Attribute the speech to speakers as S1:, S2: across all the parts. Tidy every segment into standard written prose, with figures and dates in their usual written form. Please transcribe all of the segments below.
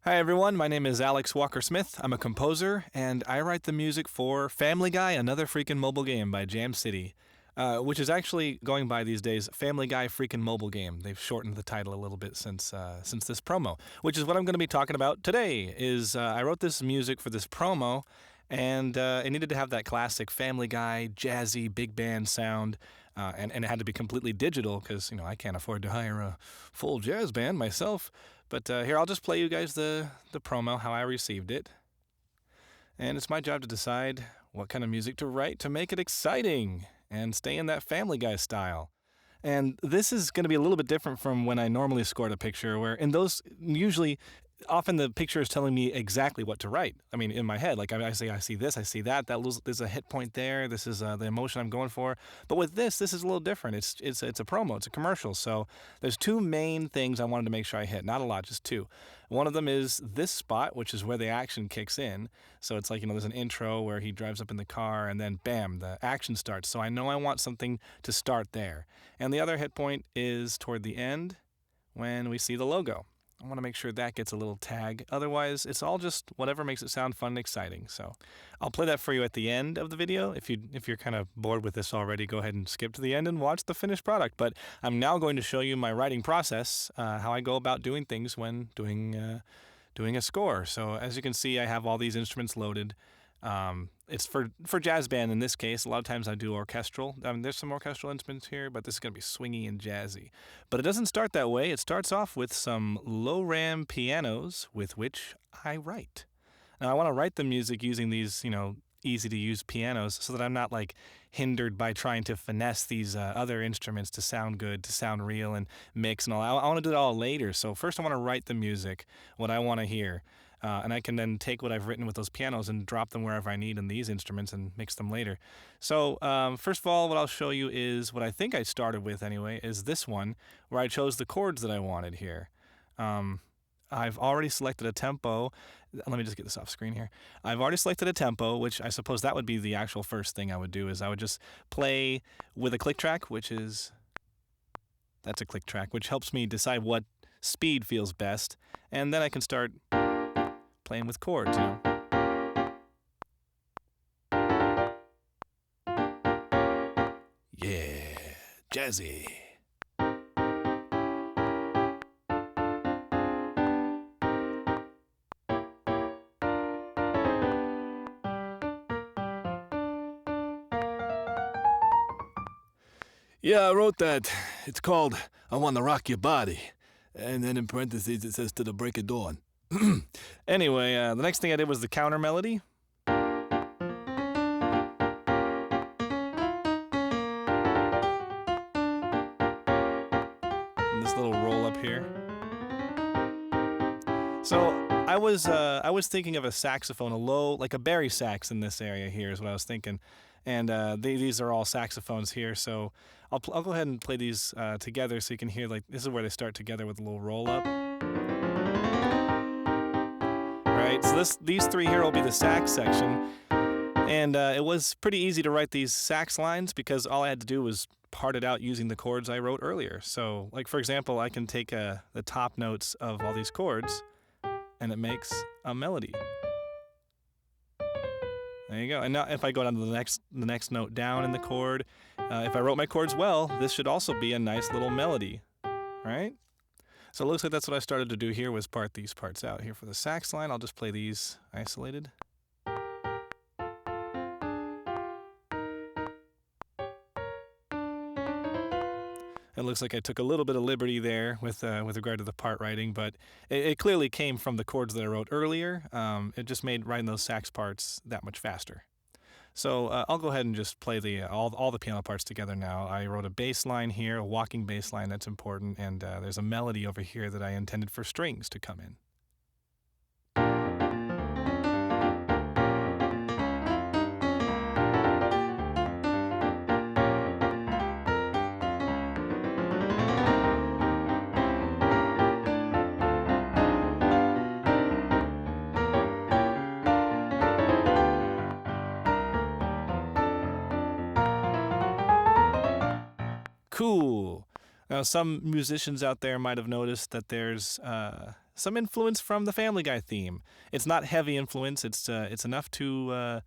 S1: Hi everyone, my name is Alex Walker-Smith. I'm a composer, and I write the music for Family Guy, Another Freakin' Mobile Game by Jam City, which is actually going by these days Family Guy Freakin' Mobile Game. They've shortened the title a little bit since this promo, which is what I'm going to be talking about today. I wrote this music for this promo, and it needed to have that classic Family Guy, jazzy, big band sound, and it had to be completely digital because, I can't afford to hire a full jazz band myself. But here, I'll just play you guys the promo, how I received it. And it's my job to decide what kind of music to write to make it exciting and stay in that Family Guy style. And this is going to be a little bit different from when I normally scored a picture, where in those, usually, often the picture is telling me exactly what to write. I mean, in my head, like I say, I see this, I see that, there's a hit point there, this is the emotion I'm going for. But with this is a little different. It's a promo, it's a commercial. So there's two main things I wanted to make sure I hit. Not a lot, just two. One of them is this spot, which is where the action kicks in. So it's like, there's an intro where he drives up in the car and then bam, the action starts. So I know I want something to start there. And the other hit point is toward the end when we see the logo. I want to make sure that gets a little tag. Otherwise, it's all just whatever makes it sound fun and exciting. So I'll play that for you at the end of the video. If you're kind of bored with this already, go ahead and skip to the end and watch the finished product. But I'm now going to show you my writing process, how I go about doing things when doing a score. So as you can see, I have all these instruments loaded. It's for jazz band in this case. A lot of times I do orchestral. There's some orchestral instruments here, but this is going to be swingy and jazzy. But it doesn't start that way. It starts off with some low-ram pianos with which I write. Now I want to write the music using these, easy-to-use pianos so that I'm not hindered by trying to finesse these other instruments to sound good, to sound real and mix and all. I want to do it all later. So first I want to write the music, what I want to hear. And I can then take what I've written with those pianos and drop them wherever I need in these instruments and mix them later. So first of all, what I'll show you is what I think I started with anyway, is this one where I chose the chords that I wanted here. I've already selected a tempo. Let me just get this off screen here. I've already selected a tempo, which I suppose that would be the actual first thing I would do, is I would just play with a click track, that's a click track, which helps me decide what speed feels best. And then I can start playing with chords, Yeah, jazzy. Yeah, I wrote that. It's called I Wanna Rock Your Body. And then in parentheses it says to the break of dawn. Anyway, the next thing I did was the counter melody. And this little roll up here. So I was thinking of a saxophone, a low, like a bari sax in this area here is what I was thinking. And these are all saxophones here, so I'll go ahead and play these together so you can hear, this is where they start together with a little roll up. Right, so these three here will be the sax section, and it was pretty easy to write these sax lines because all I had to do was part it out using the chords I wrote earlier. So, for example, I can take the top notes of all these chords, and it makes a melody. There you go. And now if I go down to the next note down in the chord, if I wrote my chords well, this should also be a nice little melody, right? So it looks like that's what I started to do here, was part these parts out here for the sax line. I'll just play these isolated. It looks like I took a little bit of liberty there with regard to the part writing, but it clearly came from the chords that I wrote earlier. It just made writing those sax parts that much faster. So I'll go ahead and just play all the piano parts together now. I wrote a bass line here, a walking bass line, that's important, and there's a melody over here that I intended for strings to come in. Cool. Now, some musicians out there might have noticed that there's some influence from the Family Guy theme. It's not heavy influence. It's enough to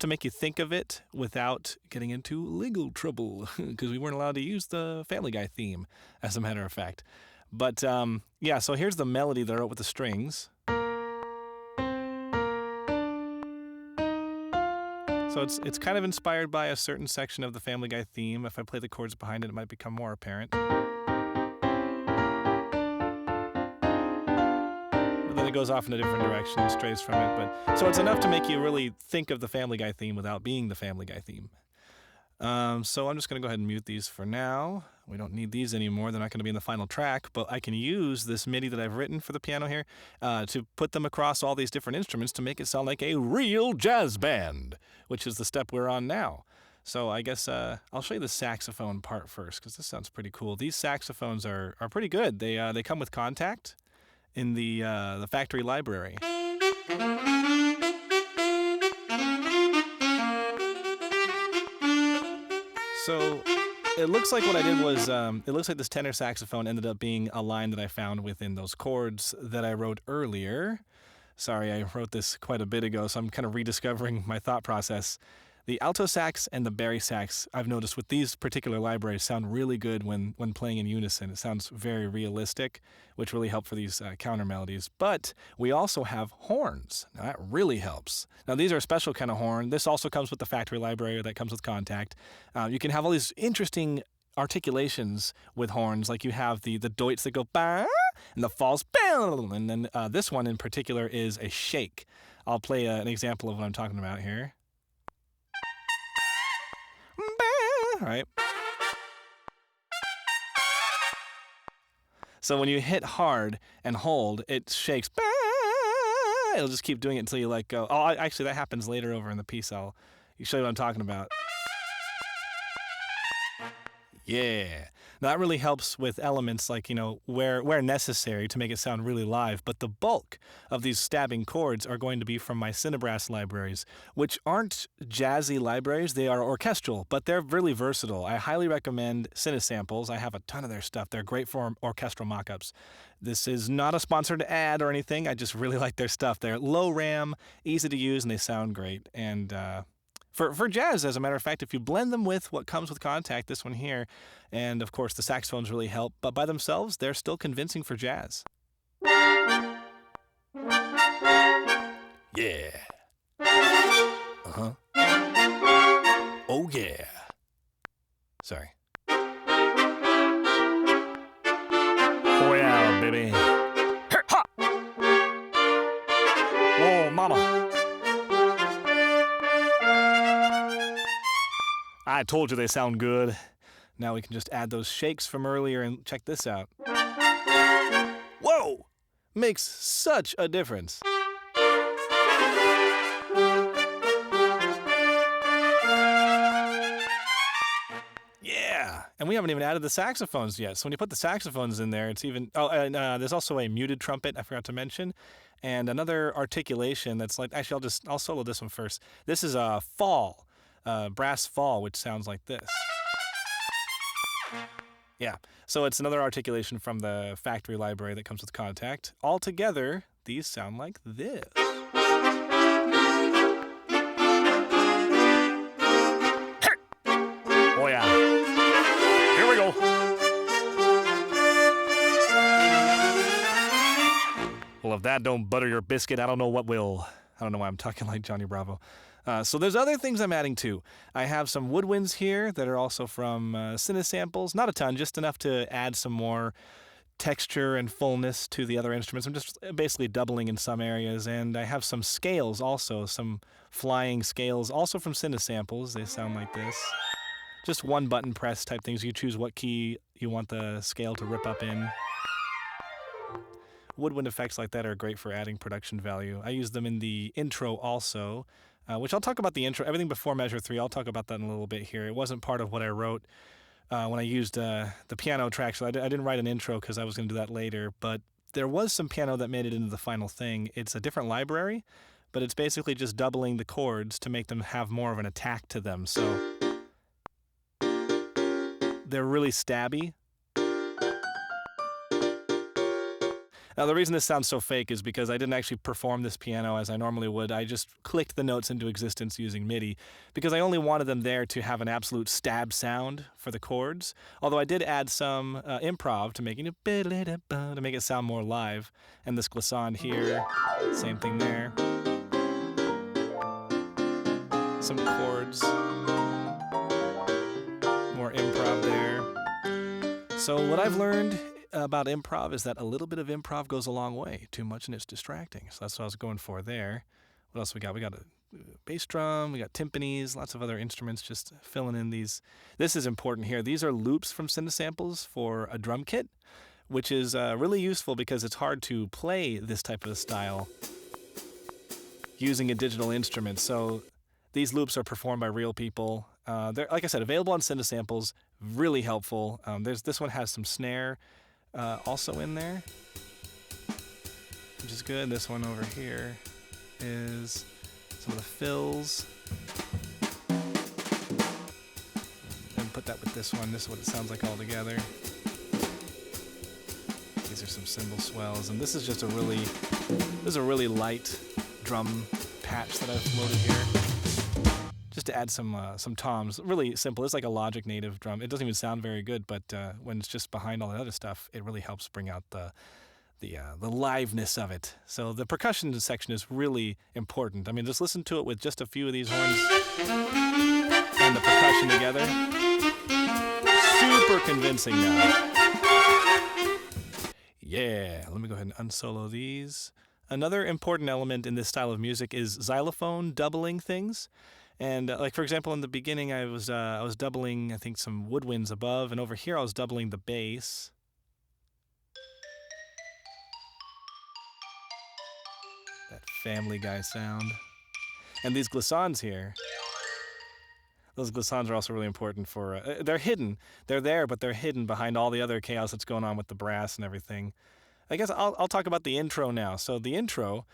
S1: make you think of it without getting into legal trouble, because we weren't allowed to use the Family Guy theme, as a matter of fact. But yeah, so here's the melody that I wrote with the strings. So it's kind of inspired by a certain section of the Family Guy theme. If I play the chords behind it, it might become more apparent. But then it goes off in a different direction, strays from it. But so it's enough to make you really think of the Family Guy theme without being the Family Guy theme. So I'm just going to go ahead and mute these for now. We don't need these anymore. They're not going to be in the final track, but I can use this MIDI that I've written for the piano here to put them across all these different instruments to make it sound like a real jazz band, which is the step we're on now. So I guess I'll show you the saxophone part first, because this sounds pretty cool. These saxophones are pretty good. They come with contact in the factory library. So it looks like what I did was, it looks like this tenor saxophone ended up being a line that I found within those chords that I wrote earlier. Sorry, I wrote this quite a bit ago, so I'm kind of rediscovering my thought process. The alto sax and the bari sax, I've noticed with these particular libraries, sound really good when playing in unison. It sounds very realistic, which really helps for these counter melodies. But we also have horns. Now that really helps. Now these are a special kind of horn. This also comes with the factory library that comes with Contact. You can have all these interesting articulations with horns, like you have the doits that go ba and the falls ba, and then this one in particular is a shake. I'll play an example of what I'm talking about here. Right. So when you hit hard and hold, it shakes. It'll just keep doing it until you let go. Oh, actually, that happens later over in the piece. I'll show you what I'm talking about. Yeah. Now that really helps with elements like, where necessary to make it sound really live. But the bulk of these stabbing chords are going to be from my Cinebrass libraries, which aren't jazzy libraries. They are orchestral, but they're really versatile. I highly recommend Cinesamples. I have a ton of their stuff. They're great for orchestral mockups. This is not a sponsored ad or anything. I just really like their stuff. They're low RAM, easy to use, and they sound great. And For jazz, as a matter of fact, if you blend them with what comes with Contact, this one here, and of course the saxophones really help, but by themselves, they're still convincing for jazz. Yeah. Uh-huh. Oh yeah. Sorry. Oh yeah, baby. Ha! Whoa, mama. I told you they sound good. Now we can just add those shakes from earlier and check this out. Whoa! Makes such a difference. Yeah! And we haven't even added the saxophones yet. So when you put the saxophones in there, it's even... Oh, and there's also a muted trumpet I forgot to mention. And another articulation that's like... Actually, I'll solo this one first. This is a fall. Brass fall, which sounds like this. Yeah, so it's another articulation from the factory library that comes with Contact. All together, these sound like this. Hey! Oh yeah. Here we go. Well, if that don't butter your biscuit, I don't know what will. I don't know why I'm talking like Johnny Bravo. So there's other things I'm adding too. I have some woodwinds here that are also from Cinesamples. Not a ton, just enough to add some more texture and fullness to the other instruments. I'm just basically doubling in some areas. And I have some scales also, some flying scales, also from Cinesamples. They sound like this. Just one button press type things. You choose what key you want the scale to rip up in. Woodwind effects like that are great for adding production value. I use them in the intro also. Which I'll talk about the intro. Everything before measure 3, I'll talk about that in a little bit here. It wasn't part of what I wrote when I used the piano track, so I didn't write an intro because I was going to do that later. But there was some piano that made it into the final thing. It's a different library, but it's basically just doubling the chords to make them have more of an attack to them. So they're really stabby. Now, the reason this sounds so fake is because I didn't actually perform this piano as I normally would. I just clicked the notes into existence using MIDI because I only wanted them there to have an absolute stab sound for the chords. Although I did add some improv to make it sound more live. And this glissando here, same thing there. Some chords, more improv there. So what I've learned about improv is that a little bit of improv goes a long way. Too much and it's distracting. So that's what I was going for there. What else we got? We got a bass drum, we got timpanis, lots of other instruments just filling in these. This is important here. These are loops from Cinesamples for a drum kit, which is really useful because it's hard to play this type of style using a digital instrument. So these loops are performed by real people. They're, like I said, available on Cinesamples, really helpful. This one has some snare also in there, which is good. This one over here is some of the fills. And put that with this one. This is what it sounds like all together. These are some cymbal swells, and this is just a really light drum patch that I've loaded here, just to add some toms. Really simple. It's like a Logic native drum. It doesn't even sound very good, but when it's just behind all the other stuff, it really helps bring out the liveness of it. So the percussion section is really important. I mean, just listen to it with just a few of these horns and the percussion together. Super convincing now. Yeah, let me go ahead and unsolo these. Another important element in this style of music is xylophone doubling things. And like, for example, in the beginning, I was doubling, I think, some woodwinds above, and over here I was doubling the bass. That Family Guy sound. And these glissons here, those glissons are also really important for, they're hidden. They're there, but they're hidden behind all the other chaos that's going on with the brass and everything. I guess I'll talk about the intro now. So the intro,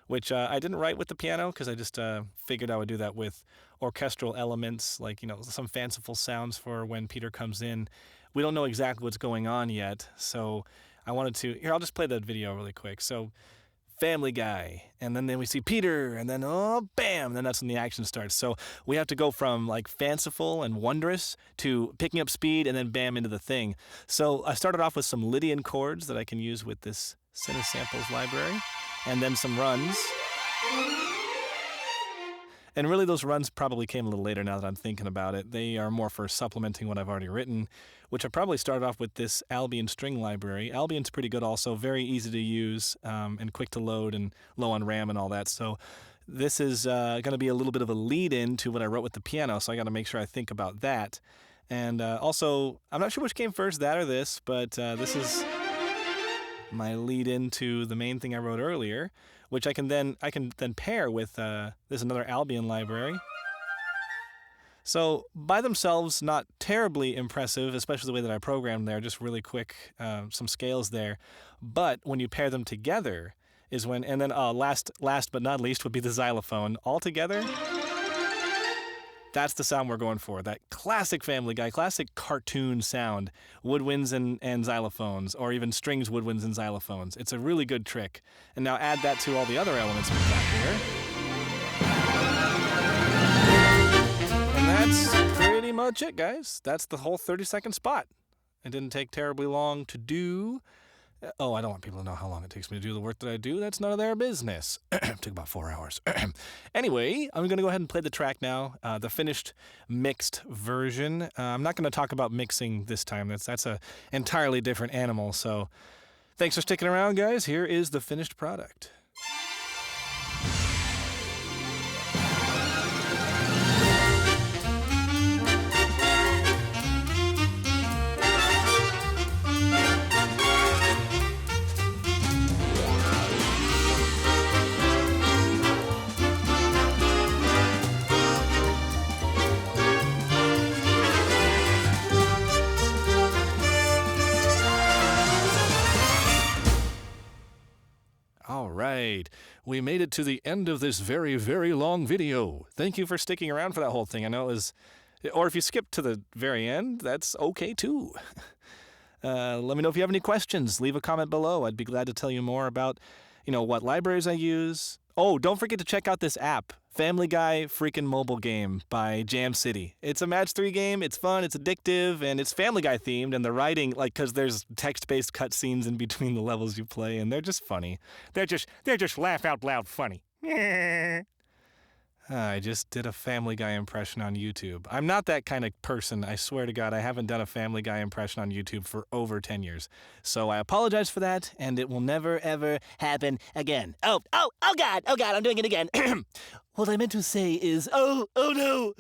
S1: which I didn't write with the piano because I just figured I would do that with orchestral elements, like, some fanciful sounds for when Peter comes in. We don't know exactly what's going on yet, so I wanted to... Here, I'll just play that video really quick. So, Family Guy, and then we see Peter, and then, oh, bam, and then that's when the action starts. So we have to go from, like, fanciful and wondrous to picking up speed, and then bam, into the thing. So I started off with some Lydian chords that I can use with this Cinesamples library, and then some runs. And really, those runs probably came a little later now that I'm thinking about it. They are more for supplementing what I've already written, which I probably started off with this Albion string library. Albion's pretty good also, very easy to use and quick to load and low on RAM and all that. So this is going to be a little bit of a lead-in to what I wrote with the piano, so I got to make sure I think about that. And also, I'm not sure which came first, that or this, but this is my lead-in to the main thing I wrote earlier, which I can then pair with there's another Albion library. So by themselves, not terribly impressive, especially the way that I programmed there, just really quick, some scales there. But when you pair them together is when, and then last but not least would be the xylophone. All together, that's the sound we're going for. That classic Family Guy, classic cartoon sound. Woodwinds and xylophones, or even strings, woodwinds, and xylophones. It's a really good trick. And now add that to all the other elements we've got here. And that's pretty much it, guys. That's the whole 30-second spot. It didn't take terribly long to do. Oh, I don't want people to know how long it takes me to do the work that I do. That's none of their business. It took about 4 hours. Anyway, I'm going to go ahead and play the track now, the finished mixed version. I'm not going to talk about mixing this time. That's an entirely different animal. So thanks for sticking around, guys. Here is the finished product. All right, we made it to the end of this very, very long video. Thank you for sticking around for that whole thing. I know it was, or if you skipped to the very end, that's okay too. Let me know if you have any questions. Leave a comment below. I'd be glad to tell you more about, what libraries I use. Oh, don't forget to check out this app, Family Guy Freakin' Mobile Game by Jam City. It's a match 3 game. It's fun, it's addictive, and it's Family Guy themed. And the writing, because there's text-based cutscenes in between the levels you play, and they're just funny. They're just laugh out loud funny. I just did a Family Guy impression on YouTube. I'm not that kind of person. I swear to God, I haven't done a Family Guy impression on YouTube for over 10 years. So I apologize for that, and it will never, ever happen again. Oh, God, I'm doing it again. What I meant to say is, oh no.